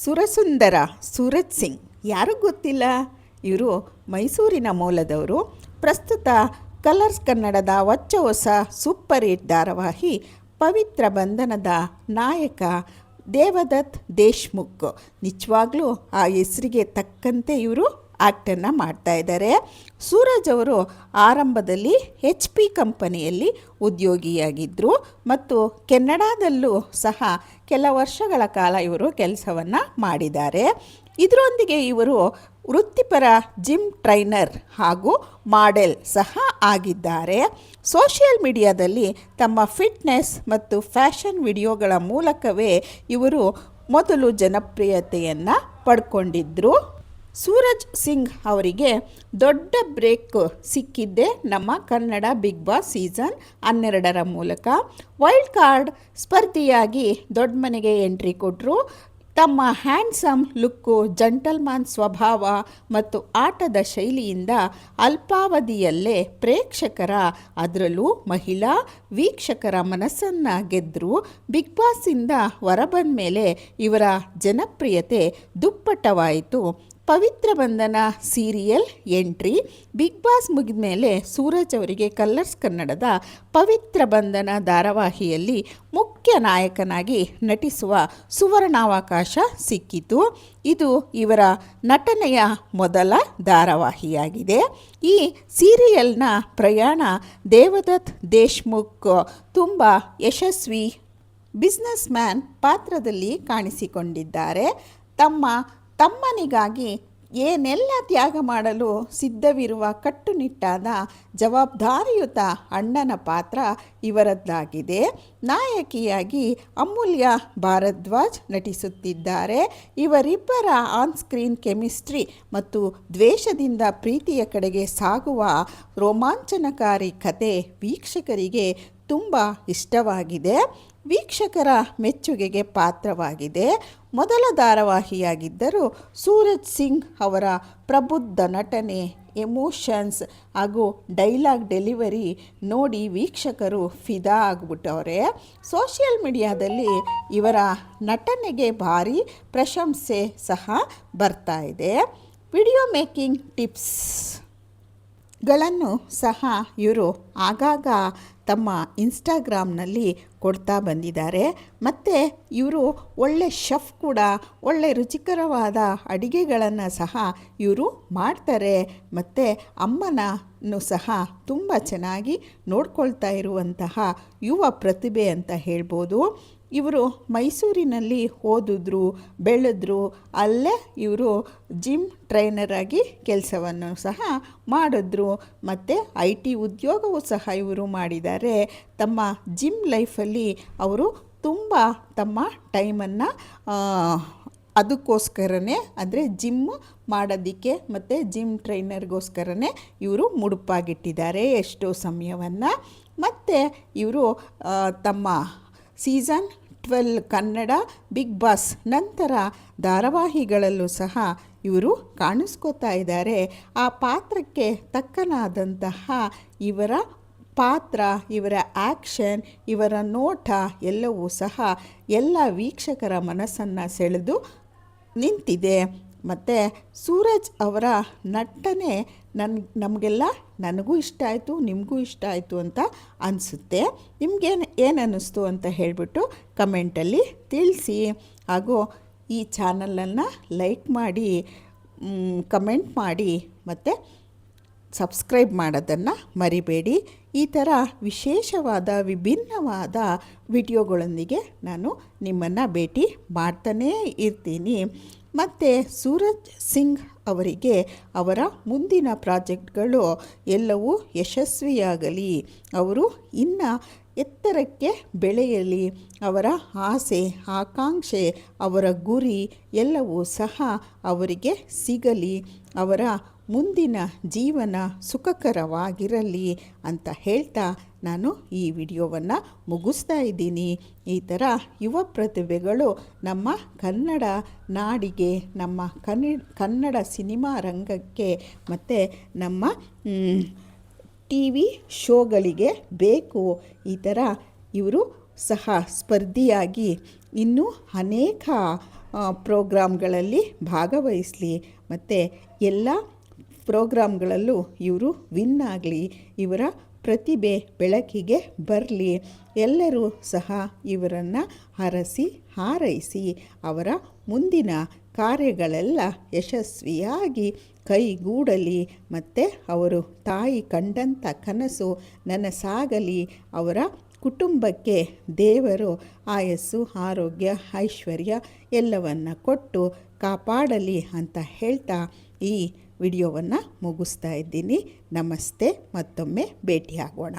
ಸುರಸುಂದರ ಸೂರಜ್ ಸಿಂಗ್ ಯಾರು ಗೊತ್ತಿಲ್ಲ. ಇವರು ಮೈಸೂರಿನ ಮೂಲದವರು. ಪ್ರಸ್ತುತ ಕಲರ್ಸ್ ಕನ್ನಡದ ಹೊಚ್ಚ ಹೊಸ ಸೂಪರ್ ಹಿಟ್ ಧಾರಾವಾಹಿ ಪವಿತ್ರ ಬಂಧನದ ನಾಯಕ ದೇವದತ್ ದೇಶ್ಮುಖ್. ನಿಜವಾಗ್ಲೂ ಆ ಹೆಸರಿಗೆ ತಕ್ಕಂತೆ ಇವರು ಆ್ಯಕ್ಟನ್ನು ಮಾಡ್ತಾಯಿದ್ದಾರೆ. ಸೂರಜ್ ಅವರು ಆರಂಭದಲ್ಲಿ HP ಕಂಪನಿಯಲ್ಲಿ ಉದ್ಯೋಗಿಯಾಗಿದ್ದರು ಮತ್ತು ಕೆನಡಾದಲ್ಲೂ ಸಹ ಕೆಲ ವರ್ಷಗಳ ಕಾಲ ಇವರು ಕೆಲಸವನ್ನು ಮಾಡಿದ್ದಾರೆ. ಇದರೊಂದಿಗೆ ಇವರು ವೃತ್ತಿಪರ ಜಿಮ್ ಟ್ರೈನರ್ ಹಾಗೂ ಮಾಡೆಲ್ ಸಹ ಆಗಿದ್ದಾರೆ. ಸೋಷಿಯಲ್ ಮೀಡಿಯಾದಲ್ಲಿ ತಮ್ಮ ಫಿಟ್ನೆಸ್ ಮತ್ತು ಫ್ಯಾಷನ್ ವಿಡಿಯೋಗಳ ಮೂಲಕವೇ ಇವರು ಮೊದಲು ಜನಪ್ರಿಯತೆಯನ್ನು ಪಡ್ಕೊಂಡಿದ್ದರು. ಸೂರಜ್ ಸಿಂಗ್ ಅವರಿಗೆ ದೊಡ್ಡ ಬ್ರೇಕ್ ಸಿಕ್ಕಿದ್ದೇ ನಮ್ಮ ಕನ್ನಡ ಬಿಗ್ ಬಾಸ್ ಸೀಸನ್ 12ರ ಮೂಲಕ. ವೈಲ್ಡ್ ಕಾರ್ಡ್ ಸ್ಪರ್ಧಿಯಾಗಿ ದೊಡ್ಡ ಮನೆಗೆ ಎಂಟ್ರಿ ಕೊಟ್ಟರು. ತಮ್ಮ ಹ್ಯಾಂಡ್ಸಮ್ ಲುಕ್ಕು, ಜಂಟಲ್ಮನ್ ಸ್ವಭಾವ ಮತ್ತು ಆಟದ ಶೈಲಿಯಿಂದ ಅಲ್ಪಾವಧಿಯಲ್ಲೇ ಪ್ರೇಕ್ಷಕರ, ಅದರಲ್ಲೂ ಮಹಿಳಾ ವೀಕ್ಷಕರ ಮನಸ್ಸನ್ನು ಗೆದ್ದರು. ಬಿಗ್ ಬಾಸಿಂದ ಹೊರಬಂದ ಮೇಲೆ ಇವರ ಜನಪ್ರಿಯತೆ ದುಪ್ಪಟ್ಟವಾಯಿತು. ಪವಿತ್ರ ಬಂಧನ ಸೀರಿಯಲ್ ಎಂಟ್ರಿ. ಬಿಗ್ ಬಾಸ್ ಮುಗಿದ ಮೇಲೆ ಸೂರಜ್ ಅವರಿಗೆ ಕಲರ್ಸ್ ಕನ್ನಡದ ಪವಿತ್ರ ಬಂಧನ ಧಾರಾವಾಹಿಯಲ್ಲಿ ಮುಖ್ಯ ನಾಯಕನಾಗಿ ನಟಿಸುವ ಸುವರ್ಣಾವಕಾಶ ಸಿಕ್ಕಿತು. ಇದು ಇವರ ನಟನೆಯ ಮೊದಲ ಧಾರಾವಾಹಿಯಾಗಿದೆ. ಈ ಸೀರಿಯಲ್ನ ಪ್ರಯಾಣ ದೇವದತ್ ದೇಶ್ಮುಖ್ ತುಂಬ ಯಶಸ್ವಿ ಬಿಸ್ನೆಸ್ ಮ್ಯಾನ್ ಪಾತ್ರದಲ್ಲಿ ಕಾಣಿಸಿಕೊಂಡಿದ್ದಾರೆ. ತಮ್ಮನಿಗಾಗಿ ಏನೆಲ್ಲ ತ್ಯಾಗ ಮಾಡಲು ಸಿದ್ಧವಿರುವ ಕಟ್ಟುನಿಟ್ಟಾದ ಜವಾಬ್ದಾರಿಯುತ ಅಣ್ಣನ ಪಾತ್ರ ಇವರದ್ದಾಗಿದೆ. ನಾಯಕಿಯಾಗಿ ಅಮೂಲ್ಯ ಭಾರದ್ವಾಜ್ ನಟಿಸುತ್ತಿದ್ದಾರೆ. ಇವರಿಬ್ಬರ ಆನ್ ಸ್ಕ್ರೀನ್ ಕೆಮಿಸ್ಟ್ರಿ ಮತ್ತು ದ್ವೇಷದಿಂದ ಪ್ರೀತಿಯ ಕಡೆಗೆ ಸಾಗುವ ರೋಮಾಂಚನಕಾರಿ ಕತೆ ವೀಕ್ಷಕರಿಗೆ ತುಂಬ ಇಷ್ಟವಾಗಿದೆ. ವೀಕ್ಷಕರ ಮೆಚ್ಚುಗೆಗೆ ಪಾತ್ರವಾಗಿದೆ. ಮೊದಲ ಧಾರಾವಾಹಿಯಾಗಿದ್ದರೂ ಸೂರಜ್ ಸಿಂಗ್ ಅವರ ಪ್ರಬುದ್ಧ ನಟನೆ, ಎಮೋಷನ್ಸ್ ಹಾಗೂ ಡೈಲಾಗ್ ಡೆಲಿವರಿ ನೋಡಿ ವೀಕ್ಷಕರು ಫಿದಾ ಆಗಿಬಿಟ್ಟವ್ರೆ. ಸೋಷಿಯಲ್ ಮೀಡಿಯಾದಲ್ಲಿ ಇವರ ನಟನೆಗೆ ಭಾರಿ ಪ್ರಶಂಸೆ ಸಹ ಬರ್ತಾ ಇದೆ. ವಿಡಿಯೋ ಮೇಕಿಂಗ್ ಟಿಪ್ಸ್ಗಳನ್ನು ಸಹ ಇವರು ಆಗಾಗ ತಮ್ಮ ಇನ್ಸ್ಟಾಗ್ರಾಮ್ನಲ್ಲಿ ಕೊಡ್ತಾ ಬಂದಿದ್ದಾರೆ. ಮತ್ತು ಇವರು ಒಳ್ಳೆ ಶೆಫ್ ಕೂಡ. ಒಳ್ಳೆ ರುಚಿಕರವಾದ ಅಡುಗೆಗಳನ್ನು ಸಹ ಇವರು ಮಾಡ್ತಾರೆ. ಮತ್ತು ಅಮ್ಮನನ್ನು ಸಹ ತುಂಬ ಚೆನ್ನಾಗಿ ನೋಡ್ಕೊಳ್ತಾ ಇರುವಂತಹ ಯುವ ಪ್ರತಿಭೆ ಅಂತ ಹೇಳ್ಬೋದು. ಇವರು ಮೈಸೂರಿನಲ್ಲಿ ಓದಿದ್ರು, ಬೆಳೆದ್ರು. ಅಲ್ಲೇ ಇವರು ಜಿಮ್ ಟ್ರೈನರ್ ಆಗಿ ಕೆಲಸವನ್ನು ಸಹ ಮಾಡಿದ್ರು. ಮತ್ತು IT ಉದ್ಯೋಗವೂ ಸಹ ಇವರು ಮಾಡಿದ್ದಾರೆ. ತಮ್ಮ ಜಿಮ್ ಲೈಫಲ್ಲಿ ಅವರು ತುಂಬ ತಮ್ಮ ಟೈಮನ್ನು ಅದಕ್ಕೋಸ್ಕರನೇ, ಅಂದರೆ ಜಿಮ್ ಮಾಡೋದಕ್ಕೆ ಮತ್ತು ಜಿಮ್ ಟ್ರೈನರ್ಗೋಸ್ಕರನೇ ಇವರು ಮುಡುಪಾಗಿಟ್ಟಿದ್ದಾರೆ ಎಷ್ಟೋ ಸಮಯವನ್ನು. ಮತ್ತು ಇವರು ತಮ್ಮ ಸೀಸನ್ 12 ಕನ್ನಡ ಬಿಗ್ ಬಾಸ್ ನಂತರ ಧಾರಾವಾಹಿಗಳಲ್ಲೂ ಸಹ ಇವರು ಕಾಣಿಸ್ಕೋತಾ ಇದ್ದಾರೆ. ಆ ಪಾತ್ರಕ್ಕೆ ತಕ್ಕನಾದಂತಹ ಇವರ ಪಾತ್ರ, ಇವರ ಆ್ಯಕ್ಷನ್, ಇವರ ನೋಟ ಎಲ್ಲವೂ ಸಹ ಎಲ್ಲ ವೀಕ್ಷಕರ ಮನಸ್ಸನ್ನು ಸೆಳೆದು ನಿಂತಿದೆ. ಮತ್ತು ಸೂರಜ್ ಅವರ ನಟನೆ ನನಗೂ ಇಷ್ಟ ಆಯಿತು, ನಿಮಗೂ ಇಷ್ಟ ಆಯಿತು ಅಂತ ಅನಿಸುತ್ತೆ. ಏನು ಅನ್ನಿಸ್ತು ಅಂತ ಹೇಳಿಬಿಟ್ಟು ಕಮೆಂಟಲ್ಲಿ ತಿಳಿಸಿ. ಹಾಗೂ ಈ ಚಾನಲನ್ನು ಲೈಕ್ ಮಾಡಿ, ಕಮೆಂಟ್ ಮಾಡಿ ಮತ್ತು ಸಬ್ಸ್ಕ್ರೈಬ್ ಮಾಡೋದನ್ನು ಮರಿಬೇಡಿ. ಈ ಥರ ವಿಶೇಷವಾದ ವಿಭಿನ್ನವಾದ ವಿಡಿಯೋಗಳೊಂದಿಗೆ ನಾನು ನಿಮ್ಮನ್ನು ಭೇಟಿ ಮಾಡ್ತಾನೇ ಇರ್ತೀನಿ. ಮತ್ತು ಸೂರಜ್ ಸಿಂಗ್ ಅವರಿಗೆ ಅವರ ಮುಂದಿನ ಪ್ರಾಜೆಕ್ಟ್ಗಳು ಎಲ್ಲವೂ ಯಶಸ್ವಿಯಾಗಲಿ, ಅವರು ಇನ್ನು ಎತ್ತರಕ್ಕೆ ಬೆಳೆಯಲಿ, ಅವರ ಆಸೆ ಆಕಾಂಕ್ಷೆ, ಅವರ ಗುರಿ ಎಲ್ಲವೂ ಸಹ ಅವರಿಗೆ ಸಿಗಲಿ, ಅವರ ಮುಂದಿನ ಜೀವನ ಸುಖಕರವಾಗಿರಲಿ ಅಂತ ಹೇಳ್ತಾ ನಾನು ಈ ವಿಡಿಯೋವನ್ನು ಮುಗಿಸ್ತಾ ಇದ್ದೀನಿ. ಈ ಥರ ಯುವ ಪ್ರತಿಭೆಗಳು ನಮ್ಮ ಕನ್ನಡ ನಾಡಿಗೆ, ನಮ್ಮ ಕನ್ನಡ ಸಿನಿಮಾ ರಂಗಕ್ಕೆ ಮತ್ತು ನಮ್ಮ TV ಶೋಗಳಿಗೆ ಬೇಕು. ಈ ಥರ ಇವರು ಸಹ ಸ್ಪರ್ಧಿಯಾಗಿ ಇನ್ನೂ ಅನೇಕ ಪ್ರೋಗ್ರಾಮ್ಗಳಲ್ಲಿ ಭಾಗವಹಿಸಲಿ ಮತ್ತು ಎಲ್ಲ ಪ್ರೋಗ್ರಾಮ್ಗಳಲ್ಲೂ ಇವರು ವಿನ್ ಆಗಲಿ, ಇವರ ಪ್ರತಿಭೆ ಬೆಳಕಿಗೆ ಬರಲಿ. ಎಲ್ಲರೂ ಸಹ ಇವರನ್ನು ಹರಸಿ ಹಾರೈಸಿ ಅವರ ಮುಂದಿನ ಕಾರ್ಯಗಳೆಲ್ಲ ಯಶಸ್ವಿಯಾಗಿ ಕೈಗೂಡಲಿ ಮತ್ತು ಅವರು ತಾಯಿ ಕಂಡಂಥ ಕನಸು ನನಸಾಗಲಿ. ಅವರ ಕುಟುಂಬಕ್ಕೆ ದೇವರು ಆಯಸ್ಸು, ಆರೋಗ್ಯ, ಐಶ್ವರ್ಯ ಎಲ್ಲವನ್ನು ಕೊಟ್ಟು ಕಾಪಾಡಲಿ ಅಂತ ಹೇಳ್ತಾ ಈ ವಿಡಿಯೋವನ್ನು ಮುಗಿಸ್ತಾ ಇದ್ದೀನಿ. ನಮಸ್ತೆ. ಮತ್ತೊಮ್ಮೆ ಭೇಟಿಯಾಗೋಣ.